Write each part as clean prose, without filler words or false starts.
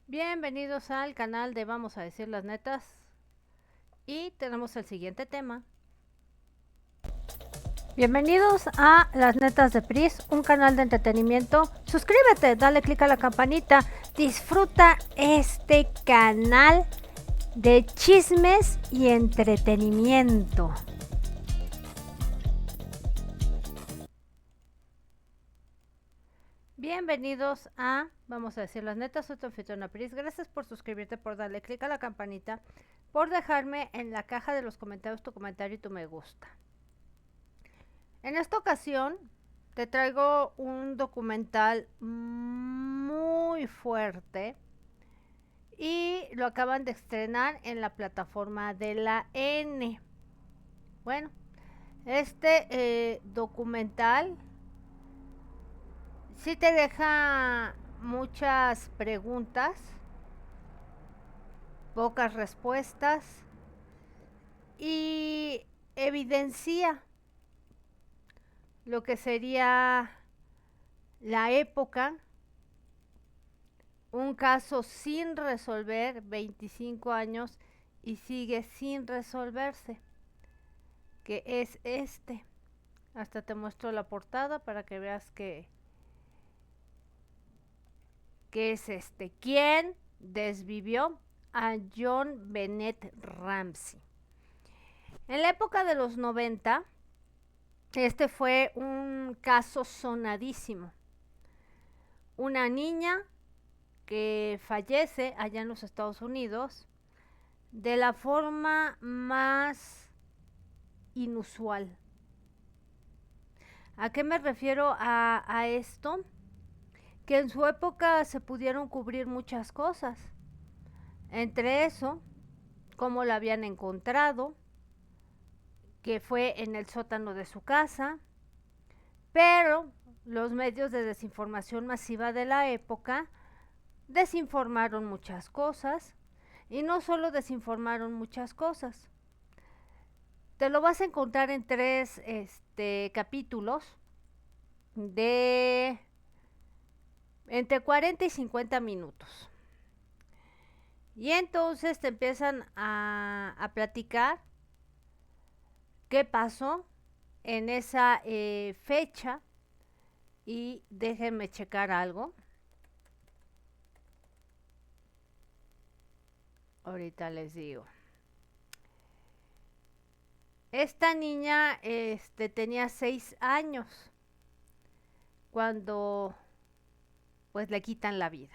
Bienvenidos al canal de Vamos a decir las netas y tenemos el siguiente tema. Bienvenidos a Las Netas de Pris, un canal de entretenimiento. Suscríbete, dale click a la campanita, disfruta este canal de chismes y entretenimiento. Bienvenidos a Vamos a decir las netas, soy tu anfitriona Pris. Gracias por suscribirte, por darle click a la campanita, por dejarme en la caja de los comentarios tu comentario y tu me gusta. En esta ocasión te traigo un documental muy fuerte y lo acaban de estrenar en la plataforma de la N. Bueno, este documental sí te deja muchas preguntas, pocas respuestas y evidencia lo que sería la época, un caso sin resolver, 25 años y sigue sin resolverse, que es este. Hasta te muestro la portada para que veas que es este. ¿Quién desvivió a John Bennett Ramsey? En la época de los 90, este fue un caso sonadísimo. Una niña que fallece allá en los Estados Unidos de la forma más inusual. ¿A qué me refiero a esto? Que en su época se pudieron cubrir muchas cosas. Entre eso, cómo la habían encontrado, que fue en el sótano de su casa, pero los medios de desinformación masiva de la época desinformaron muchas cosas, y no solo desinformaron muchas cosas. Te lo vas a encontrar en tres capítulos de entre 40 y 50 minutos. Y entonces te empiezan a platicar qué pasó en esa fecha. Y déjenme checar algo. Ahorita les digo. Esta niña tenía 6 años cuando pues le quitan la vida.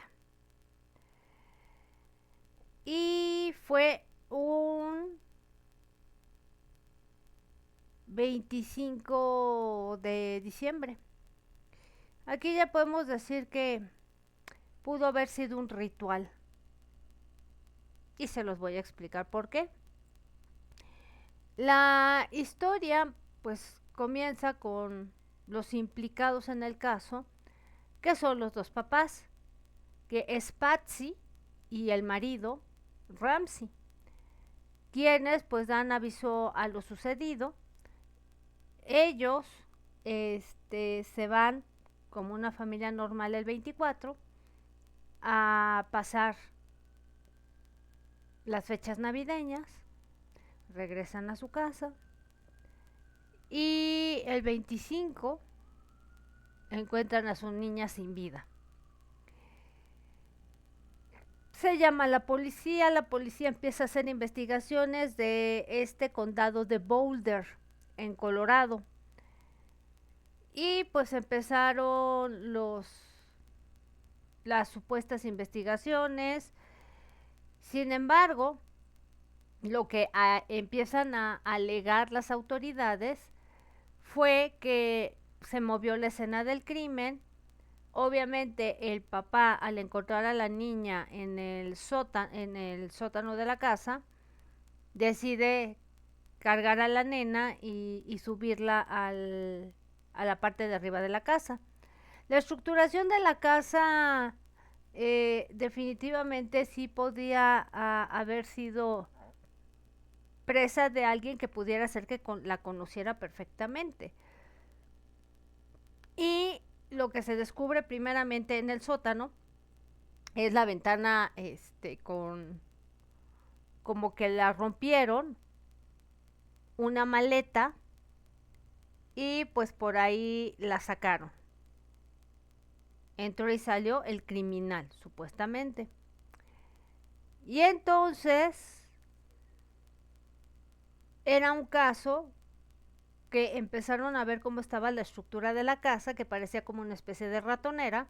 Y fue un 25 de diciembre. Aquí ya podemos decir que pudo haber sido un ritual. Y se los voy a explicar por qué. La historia pues comienza con los implicados en el caso, que son los dos papás, que es Patsy y el marido Ramsey, quienes pues dan aviso a lo sucedido. Ellos se van como una familia normal el 24 a pasar las fechas navideñas, regresan a su casa y el 25 encuentran a su niña sin vida. Se llama a la policía empieza a hacer investigaciones de este condado de Boulder, en Colorado. Y pues empezaron las supuestas investigaciones. Sin embargo, lo que empiezan a alegar las autoridades fue que se movió la escena del crimen. Obviamente el papá, al encontrar a la niña en el sótano de la casa, decide cargar a la nena y subirla a la parte de arriba de la casa. La estructuración de la casa definitivamente sí podía haber sido presa de alguien que pudiera ser que la conociera perfectamente. Y lo que se descubre primeramente en el sótano es la ventana con como que la rompieron, una maleta, y pues por ahí la sacaron. Entró y salió el criminal, supuestamente. Y entonces era un caso que empezaron a ver cómo estaba la estructura de la casa, que parecía como una especie de ratonera,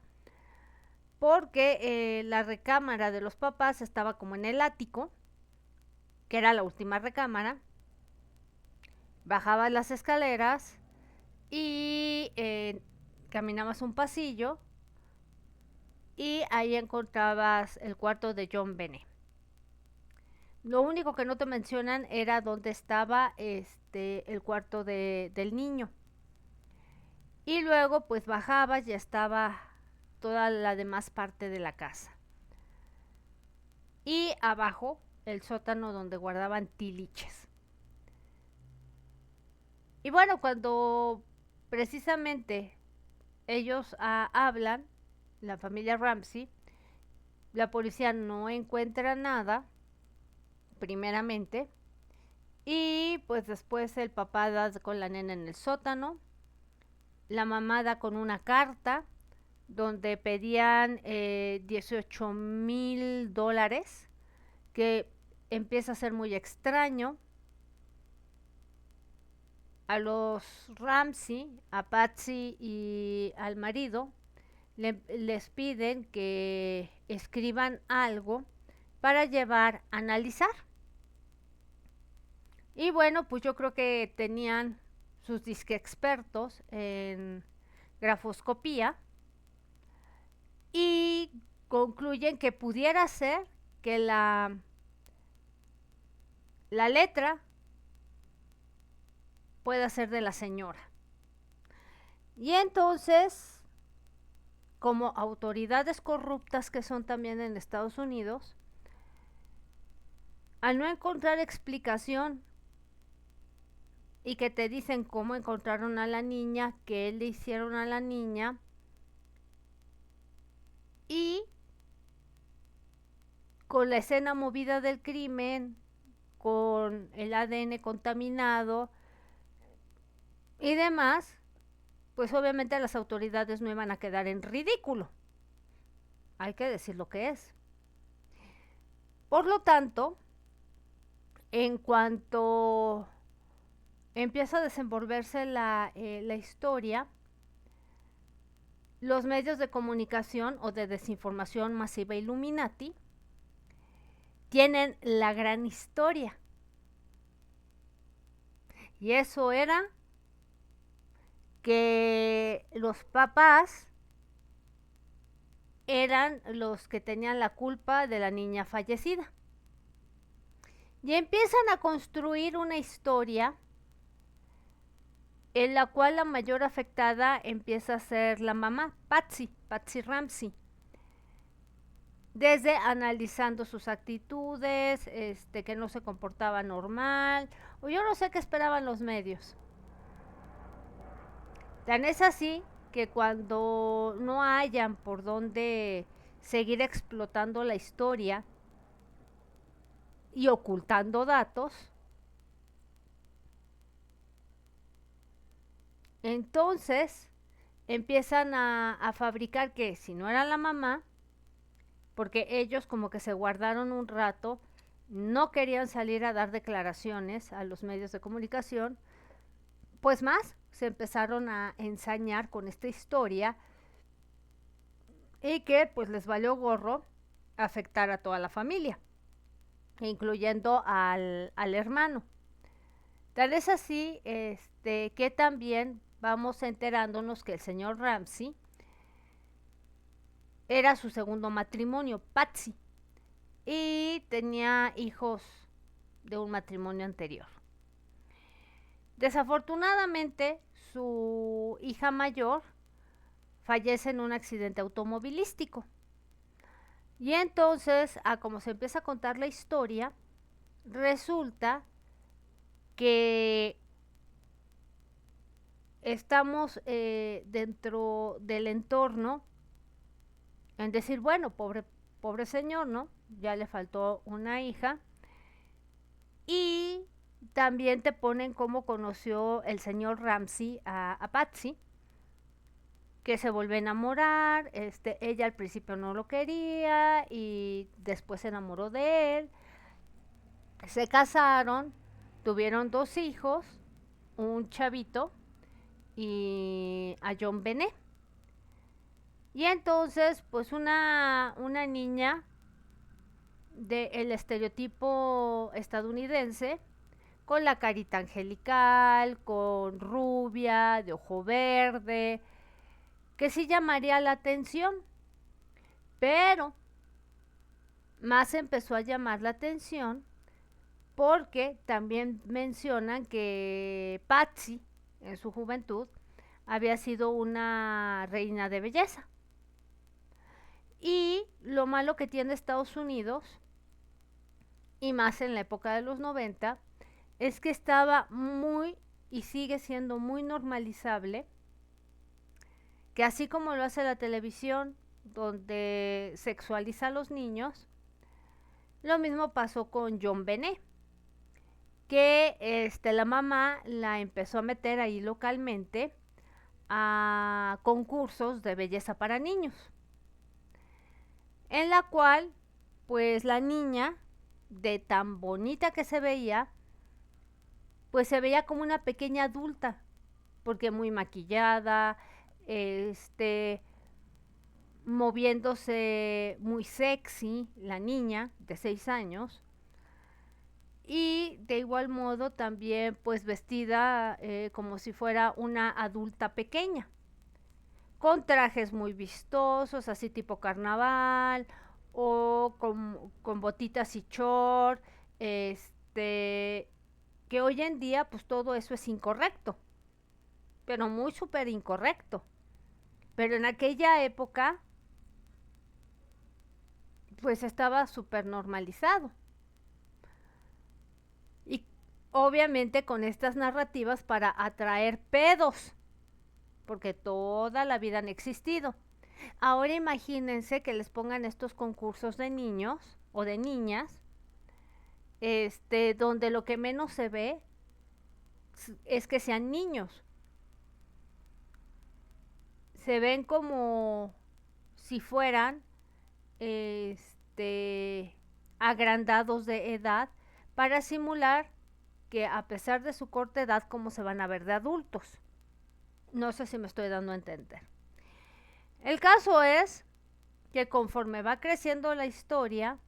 porque la recámara de los papás estaba como en el ático, que era la última recámara. Bajabas las escaleras y caminabas un pasillo y ahí encontrabas el cuarto de John Bennett. Lo único que no te mencionan era dónde estaba el cuarto del niño. Y luego pues bajabas, ya estaba toda la demás parte de la casa. Y abajo el sótano donde guardaban tiliches. Y bueno, cuando precisamente ellos hablan, la familia Ramsey, la policía no encuentra nada, primeramente, y pues después el papá da con la nena en el sótano, la mamá da con una carta donde pedían $18,000, que empieza a ser muy extraño. A los Ramsey, a Patsy y al marido, les piden que escriban algo para llevar a analizar. Y bueno, pues yo creo que tenían sus disque expertos en grafoscopía y concluyen que pudiera ser que la letra pueda ser de la señora. Y entonces, como autoridades corruptas que son también en Estados Unidos, al no encontrar explicación y que te dicen cómo encontraron a la niña, qué le hicieron a la niña, y con la escena movida del crimen, con el ADN contaminado y demás, pues obviamente las autoridades no iban a quedar en ridículo. Hay que decir lo que es. Por lo tanto, en cuanto empieza a desenvolverse la historia, los medios de comunicación o de desinformación masiva Illuminati tienen la gran historia. Y eso era que los papás eran los que tenían la culpa de la niña fallecida. Y empiezan a construir una historia en la cual la mayor afectada empieza a ser la mamá, Patsy Ramsey. Desde analizando sus actitudes, que no se comportaba normal, o yo no sé qué esperaban los medios. Tan es así que cuando no hayan por dónde seguir explotando la historia y ocultando datos, entonces empiezan a fabricar que si no era la mamá, porque ellos como que se guardaron un rato, no querían salir a dar declaraciones a los medios de comunicación, pues más se empezaron a ensañar con esta historia y que pues les valió gorro afectar a toda la familia, incluyendo al hermano. Tal es así que también vamos enterándonos que el señor Ramsey era su segundo matrimonio, Patsy, y tenía hijos de un matrimonio anterior. Desafortunadamente, su hija mayor fallece en un accidente automovilístico. Y entonces, como se empieza a contar la historia, resulta que estamos dentro del entorno en decir, bueno, pobre pobre señor, ¿no? Ya le faltó una hija. Y también te ponen cómo conoció el señor Ramsey a Patsy, que se volvió a enamorar, ella al principio no lo quería y después se enamoró de él, se casaron, tuvieron 2 hijos, un chavito y a John Benet. Y entonces, pues una niña del estereotipo estadounidense, con la carita angelical, con rubia, de ojo verde, que sí llamaría la atención, pero más empezó a llamar la atención porque también mencionan que Patsy, en su juventud, había sido una reina de belleza. Y lo malo que tiene Estados Unidos, y más en la época de los 90, es que estaba muy y sigue siendo muy normalizable que así como lo hace la televisión, donde sexualiza a los niños, lo mismo pasó con John Benet, que la mamá la empezó a meter ahí localmente a concursos de belleza para niños, en la cual pues la niña, de tan bonita que se veía, pues se veía como una pequeña adulta, porque muy maquillada, moviéndose muy sexy, la niña de 6 años, y de igual modo también pues vestida como si fuera una adulta pequeña, con trajes muy vistosos, así tipo carnaval, o con botitas y short, que hoy en día pues todo eso es incorrecto, pero muy súper incorrecto. Pero en aquella época pues estaba súper normalizado. Y obviamente con estas narrativas para atraer pedos, porque toda la vida han existido. Ahora imagínense que les pongan estos concursos de niños o de niñas, donde lo que menos se ve es que sean niños. Se ven como si fueran agrandados de edad para simular que a pesar de su corta edad, cómo se van a ver de adultos. No sé si me estoy dando a entender. El caso es que conforme va creciendo la historia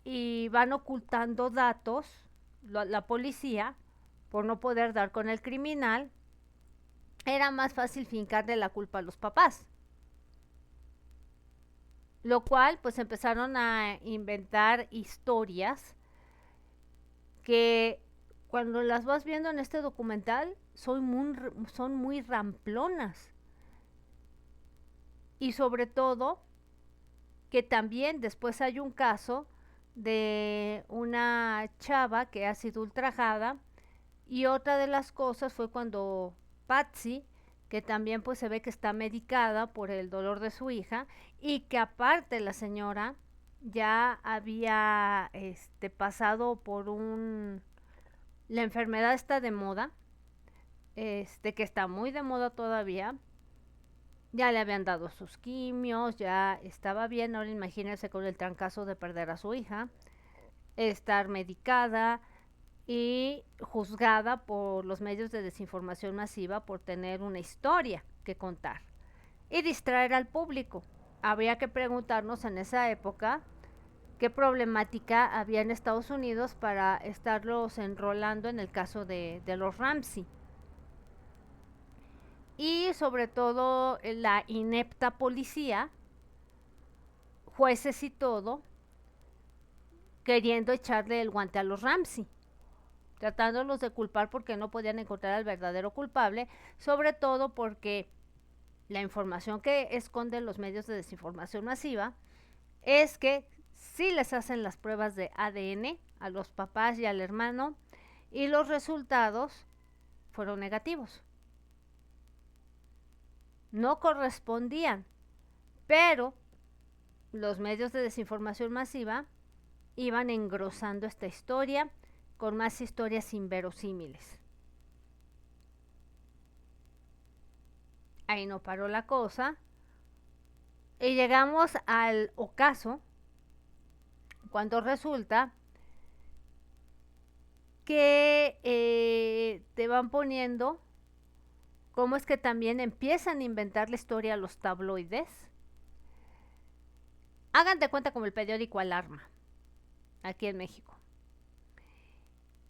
y van ocultando datos, la policía, por no poder dar con el criminal, era más fácil fincarle la culpa a los papás. Lo cual, pues empezaron a inventar historias que cuando las vas viendo en este documental son muy ramplonas. Y sobre todo, que también después hay un caso de una chava que ha sido ultrajada, y otra de las cosas fue cuando Patsy, que también pues se ve que está medicada por el dolor de su hija, y que aparte la señora ya había pasado por la enfermedad está de moda, que está muy de moda todavía. Ya le habían dado sus quimios, ya estaba bien. Ahora imagínense con el trancazo de perder a su hija, estar medicada y juzgada por los medios de desinformación masiva por tener una historia que contar y distraer al público. Habría que preguntarnos en esa época qué problemática había en Estados Unidos para estarlos enrolando en el caso de los Ramsey. Y sobre todo la inepta policía, jueces y todo, queriendo echarle el guante a los Ramsey, tratándolos de culpar porque no podían encontrar al verdadero culpable, sobre todo porque la información que esconden los medios de desinformación masiva es que sí les hacen las pruebas de ADN a los papás y al hermano, y los resultados fueron negativos. No correspondían, pero los medios de desinformación masiva iban engrosando esta historia con más historias inverosímiles. Ahí no paró la cosa y llegamos al ocaso cuando resulta que te van poniendo cómo es que también empiezan a inventar la historia a los tabloides. Hagan de cuenta como el periódico Alarma, aquí en México.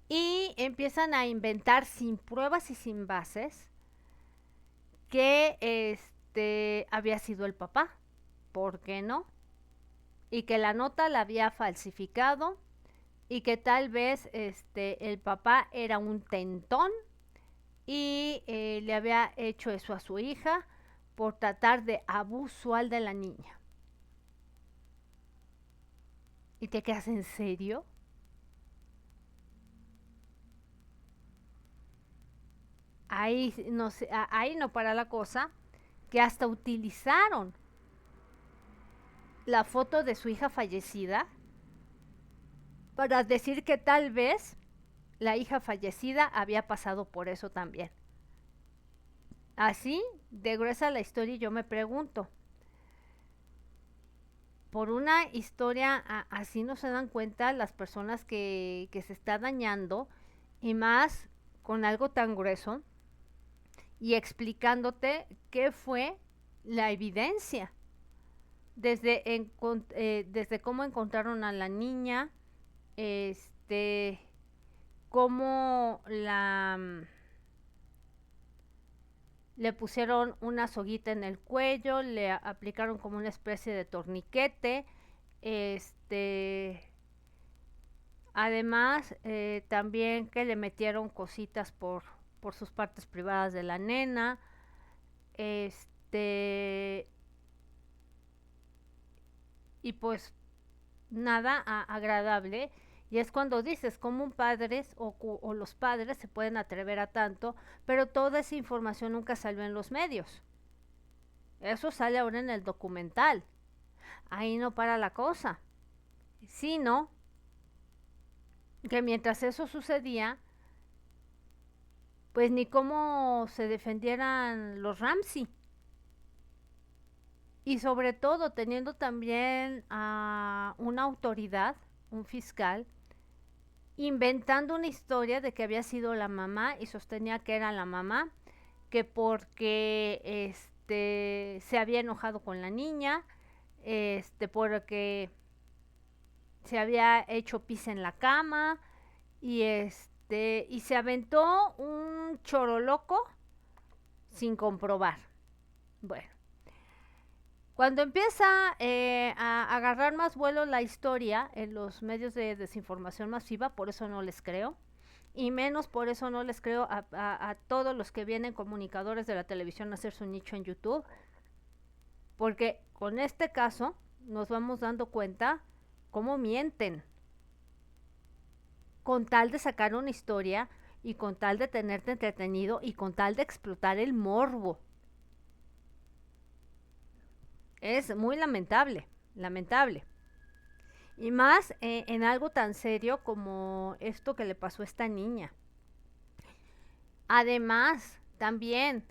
Y empiezan a inventar sin pruebas y sin bases que había sido el papá. ¿Por qué no? Y que la nota la había falsificado y que tal vez el papá era un tentón y le había hecho eso a su hija por tratar de abuso de la niña. ¿Y te quedas en serio? Ahí no para la cosa, que hasta utilizaron la foto de su hija fallecida para decir que tal vez la hija fallecida había pasado por eso también. Así de gruesa la historia y yo me pregunto, por una historia así no se dan cuenta las personas que se está dañando y más con algo tan grueso y explicándote qué fue la evidencia. Desde cómo encontraron a la niña, cómo le pusieron una soguita en el cuello, le aplicaron como una especie de torniquete, además también que le metieron cositas por sus partes privadas de la nena, y pues nada agradable. Y es cuando dices cómo un padre o los padres se pueden atrever a tanto, pero toda esa información nunca salió en los medios. Eso sale ahora en el documental. Ahí no para la cosa. Sino que mientras eso sucedía, pues ni cómo se defendieran los Ramsey. Y sobre todo teniendo también a una autoridad, un fiscal, inventando una historia de que había sido la mamá y sostenía que era la mamá, que porque se había enojado con la niña, porque se había hecho pis en la cama y se aventó un choroloco sin comprobar. Bueno, cuando empieza a agarrar más vuelo la historia en los medios de desinformación masiva, por eso no les creo, y menos por eso no les creo a todos los que vienen comunicadores de la televisión a hacer su nicho en YouTube, porque con este caso nos vamos dando cuenta cómo mienten, con tal de sacar una historia y con tal de tenerte entretenido y con tal de explotar el morbo. Es muy lamentable, lamentable. Y más en algo tan serio como esto que le pasó a esta niña. Además, también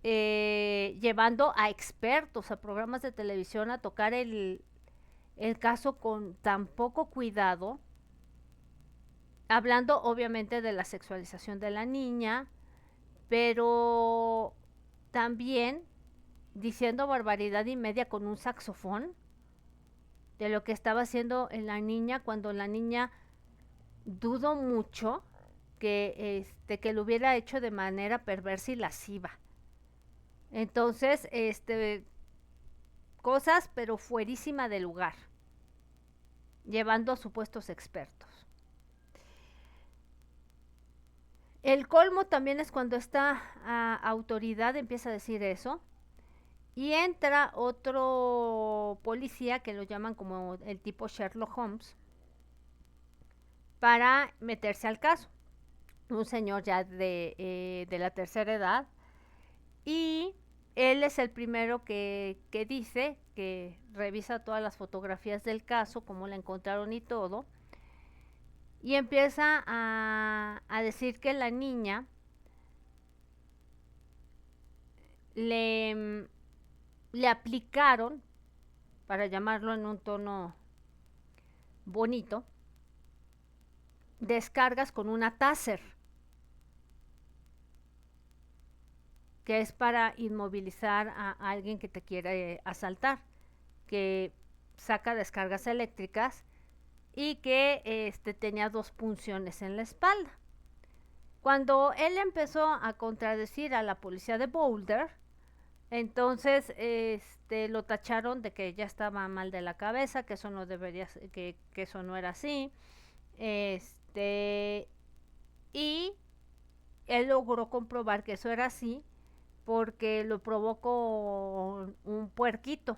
llevando a expertos, a programas de televisión a tocar el caso con tan poco cuidado, hablando obviamente de la sexualización de la niña, pero también diciendo barbaridad y media con un saxofón de lo que estaba haciendo en la niña, cuando la niña dudo mucho que lo hubiera hecho de manera perversa y lasciva. Entonces, cosas pero fuerísima de lugar, llevando a supuestos expertos. El colmo también es cuando esta autoridad empieza a decir eso y entra otro policía que lo llaman como el tipo Sherlock Holmes para meterse al caso. Un señor ya de la tercera edad, y él es el primero que dice que revisa todas las fotografías del caso, cómo la encontraron y todo, y empieza a decir que la niña le, le aplicaron, para llamarlo en un tono bonito, descargas con una taser, que es para inmovilizar a alguien que te quiere asaltar, que saca descargas eléctricas y que tenía 2 punciones en la espalda. Cuando él empezó a contradecir a la policía de Boulder, entonces lo tacharon de que ya estaba mal de la cabeza, que eso no debería, que eso no era así. Y él logró comprobar que eso era así porque lo probó con un puerquito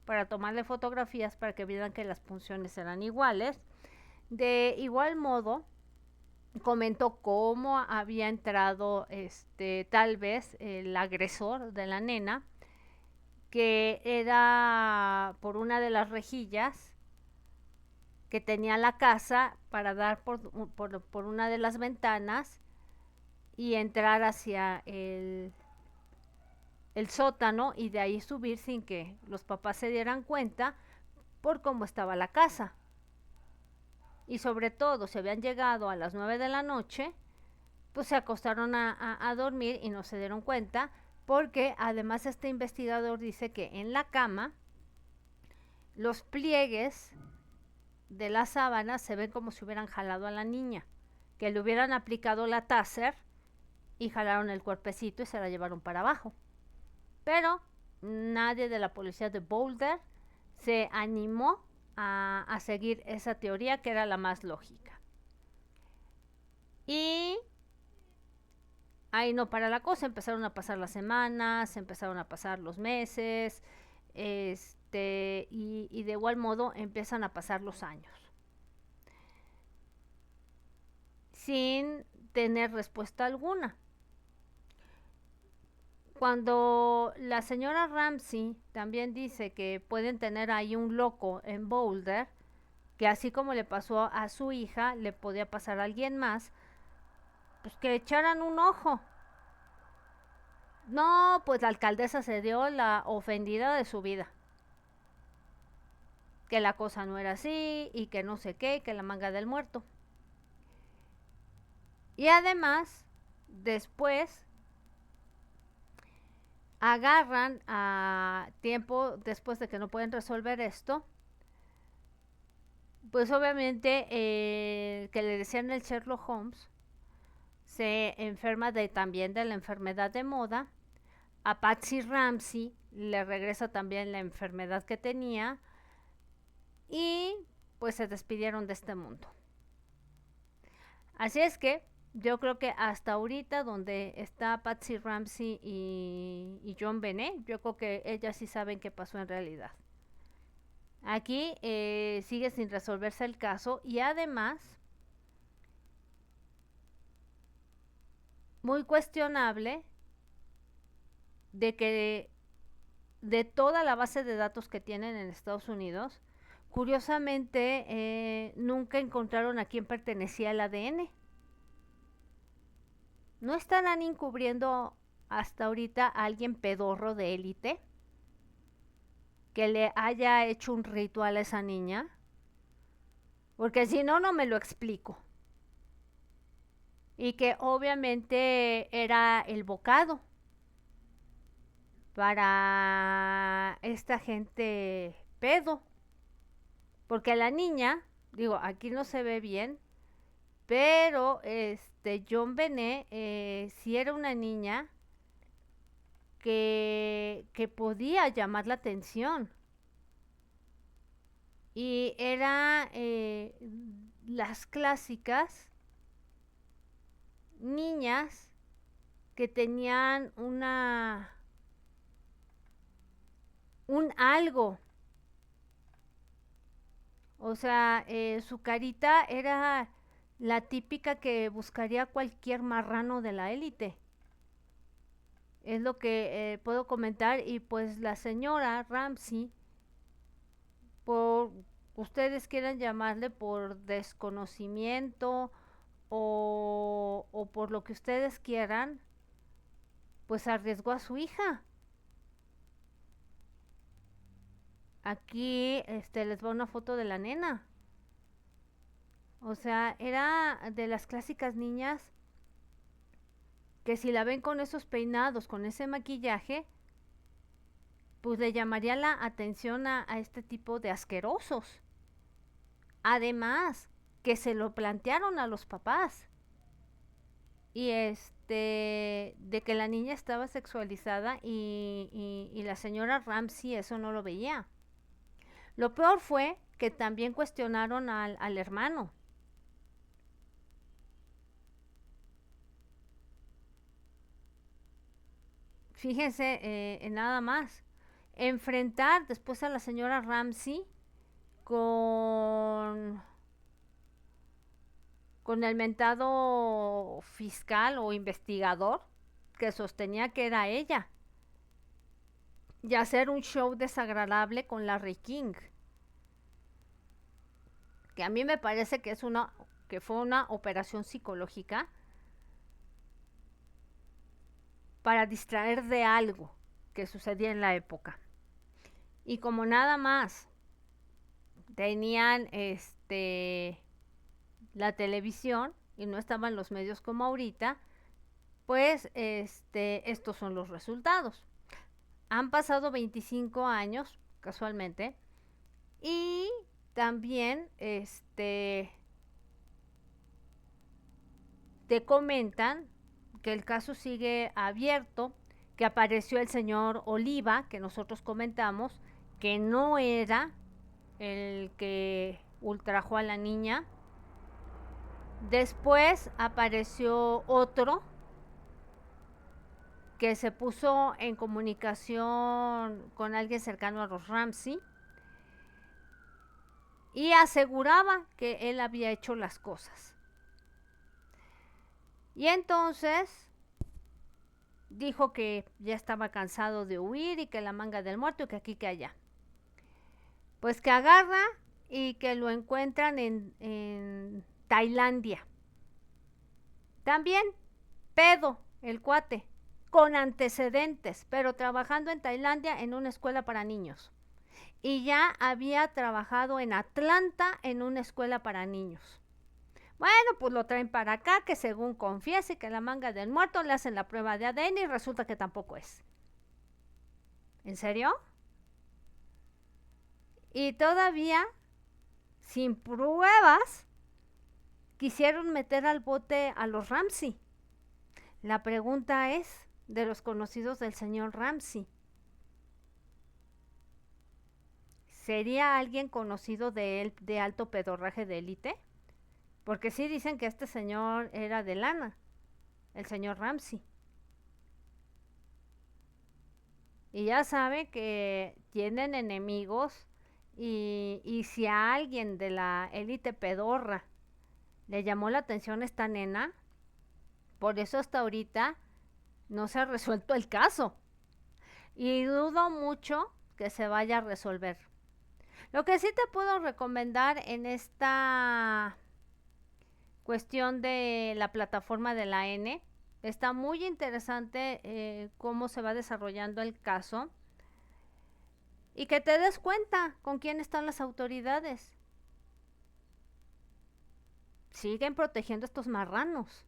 para tomarle fotografías para que vieran que las punciones eran iguales. De igual modo, comentó cómo había entrado tal vez el agresor de la nena, que era por una de las rejillas que tenía la casa para dar por una de las ventanas y entrar hacia el sótano y de ahí subir sin que los papás se dieran cuenta por cómo estaba la casa. Y sobre todo, si habían llegado a las 9 de la noche, pues se acostaron a dormir y no se dieron cuenta, porque además este investigador dice que en la cama los pliegues de las sábanas se ven como si hubieran jalado a la niña, que le hubieran aplicado la taser y jalaron el cuerpecito y se la llevaron para abajo. Pero nadie de la policía de Boulder se animó a seguir esa teoría, que era la más lógica. Y ahí no para la cosa, empezaron a pasar las semanas, empezaron a pasar los meses, y de igual modo empiezan a pasar los años, sin tener respuesta alguna. Cuando la señora Ramsey también dice que pueden tener ahí un loco en Boulder, que así como le pasó a su hija, le podía pasar a alguien más, pues que echaran un ojo. No, pues la alcaldesa se dio la ofendida de su vida. Que la cosa no era así y que no sé qué, que la manga del muerto. Y además, después agarran a tiempo después de que no pueden resolver esto, pues obviamente que le decían el Sherlock Holmes se enferma también de la enfermedad de moda. A Patsy Ramsey le regresa también la enfermedad que tenía y pues se despidieron de este mundo. Así es que yo creo que hasta ahorita donde está Patsy Ramsey y John Benet, yo creo que ellas sí saben qué pasó en realidad. Aquí sigue sin resolverse el caso y además muy cuestionable de que de toda la base de datos que tienen en Estados Unidos, curiosamente nunca encontraron a quién pertenecía el ADN. ¿No estarán encubriendo hasta ahorita a alguien pedorro de élite que le haya hecho un ritual a esa niña? Porque si no, no me lo explico. Y que obviamente era el bocado para esta gente pedo. Porque la niña, digo, aquí no se ve bien, pero John Benet sí era una niña que podía llamar la atención. Y era las clásicas niñas que tenían un algo. O sea, su carita era la típica que buscaría cualquier marrano de la élite. Es lo que puedo comentar. Y pues la señora Ramsey, por ustedes quieran llamarle por desconocimiento o por lo que ustedes quieran, pues arriesgó a su hija. Aquí les va una foto de la nena. O sea, era de las clásicas niñas que si la ven con esos peinados, con ese maquillaje, pues le llamaría la atención a este tipo de asquerosos. Además, que se lo plantearon a los papás. Y de que la niña estaba sexualizada y la señora Ramsey eso no lo veía. Lo peor fue que también cuestionaron al hermano. Fíjense en nada más. Enfrentar después a la señora Ramsey con, con el mentado fiscal o investigador que sostenía que era ella. Y hacer un show desagradable con Larry King. Que a mí me parece que fue una operación psicológica para distraer de algo que sucedía en la época. Y como nada más tenían la televisión y no estaban los medios como ahorita, pues estos son los resultados. Han pasado 25 años, casualmente, y también te comentan que el caso sigue abierto, que apareció el señor Oliva, que nosotros comentamos, que no era el que ultrajó a la niña. Después apareció otro que se puso en comunicación con alguien cercano a los Ramsey y aseguraba que él había hecho las cosas. Y entonces dijo que ya estaba cansado de huir y que la manga del muerto y que aquí que allá. Pues que agarra y que lo encuentran en Tailandia. También pedo el cuate, con antecedentes, pero trabajando en Tailandia en una escuela para niños. Y ya había trabajado en Atlanta en una escuela para niños. Bueno, pues lo traen para acá, que según confiese que la manga del muerto le hacen la prueba de ADN y resulta que tampoco es. ¿En serio? Y todavía, sin pruebas, quisieron meter al bote a los Ramsey. La pregunta es, de los conocidos del señor Ramsey, ¿sería alguien conocido de él de alto pedorraje de élite? Porque sí dicen que este señor era de lana, el señor Ramsey. Y ya sabe que tienen enemigos y si a alguien de la élite pedorra le llamó la atención esta nena, por eso hasta ahorita no se ha resuelto el caso. Y dudo mucho que se vaya a resolver. Lo que sí te puedo recomendar en esta cuestión de la plataforma de la N, está muy interesante cómo se va desarrollando el caso y que te des cuenta con quién están las autoridades. Siguen protegiendo a estos marranos.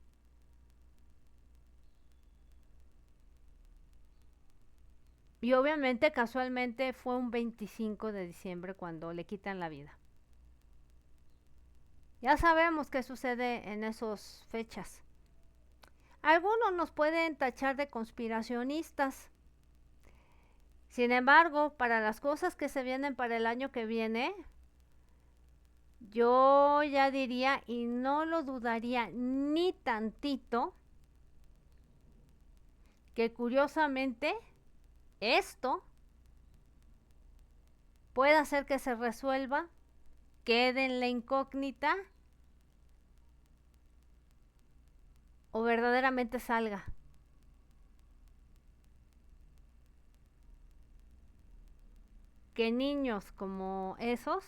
Y obviamente casualmente fue un 25 de diciembre cuando le quitan la vida. Ya sabemos qué sucede en esas fechas. Algunos nos pueden tachar de conspiracionistas. Sin embargo, para las cosas que se vienen para el año que viene, yo ya diría y no lo dudaría ni tantito que curiosamente esto puede hacer que se resuelva, quede en la incógnita o verdaderamente salga. que niños como esos,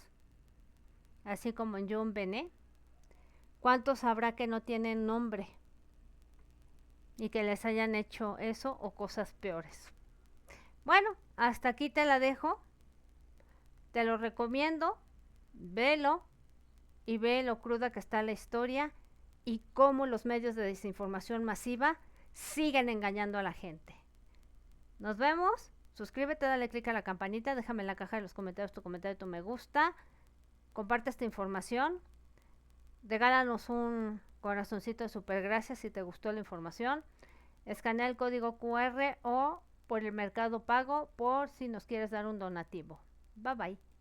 así como en John Benet, ¿cuántos habrá que no tienen nombre y que les hayan hecho eso o cosas peores? Bueno, hasta aquí te la dejo. Te lo recomiendo. Velo y ve lo cruda que está la historia y cómo los medios de desinformación masiva siguen engañando a la gente. Nos vemos. Suscríbete, dale click a la campanita, déjame en la caja de los comentarios tu comentario, tu me gusta. Comparte esta información. Regálanos un corazoncito de super gracias si te gustó la información. Escanea el código QR o por el Mercado Pago por si nos quieres dar un donativo. Bye bye.